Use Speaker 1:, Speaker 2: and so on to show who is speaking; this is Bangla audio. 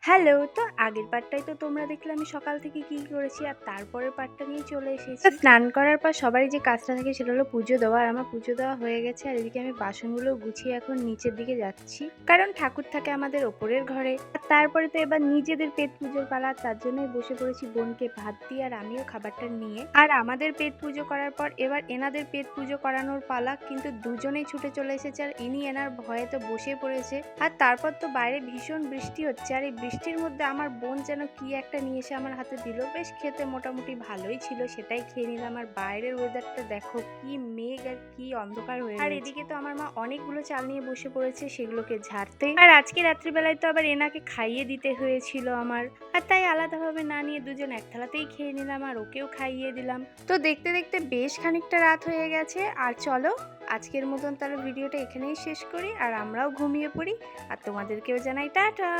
Speaker 1: হ্যালো! তো আগের পার্টটাই তো তোমরা দেখলে আমি সকাল থেকে কি করেছি, আর তারপরের পার্টটা নিয়ে চলে এসেছি। তো স্নান করার পর সবারই যে কাজটা থাকে সেটা হলো পুজো দেওয়া। আর আমার পুজো দেওয়া হয়ে গেছে, আর এদিকে আমি বাসনগুলো গুছিয়ে এখন নিচের দিকে যাচ্ছি। কারণ ঠাকুর থাকে আমাদের ওপরের ঘরে। আর তারপরে তো এবার নিজেদের পেট পুজোর পালা, তার জন্যই বসে পড়েছি বোনকে ভাত দিয়ে আর আমিও খাবারটা নিয়ে। আর আমাদের পেট পুজো করার পর এবার এনাদের পেট পুজো করানোর পালা, কিন্তু দুজনেই ছুটে চলে এসেছে আর ইনি এনার ভয়ে তো বসে পড়েছে। আর তারপর তো বাইরে ভীষণ বৃষ্টি হচ্ছে, আর এই বৃষ্টির মধ্যে আমার বোন যেন কি একটা নিয়ে এসে আমার হাতে দিল। বেশ খেতে মোটামুটি ভালোই ছিল, সেটাই খেয়ে নিলাম। আর বাইরের ওয়েদারটা দেখো, কি মেঘ আর কি অন্ধকার হয়ে আর এদিকে তো আমার মা অনেকগুলো চাল নিয়ে বসে পড়েছে সেগুলোকে ঝাড়তে। আর আজকে রাত্রিবেলায় তো আবার এনাকে খাইয়ে দিতে হয়েছিল আমার, আর তাই আলাদাভাবে না নিয়ে দুজন এক থালাতেই খেয়ে নিলাম আর ওকেও খাইয়ে দিলাম। তো দেখতে দেখতে বেশ খানিকটা রাত হয়ে গেছে। আর চলো আজকের মতন তাহলে ভিডিওটা এখানেই শেষ করি, আর আমরাও ঘুমিয়ে পড়ি। আর তোমাদেরকেও জানাই টাটা।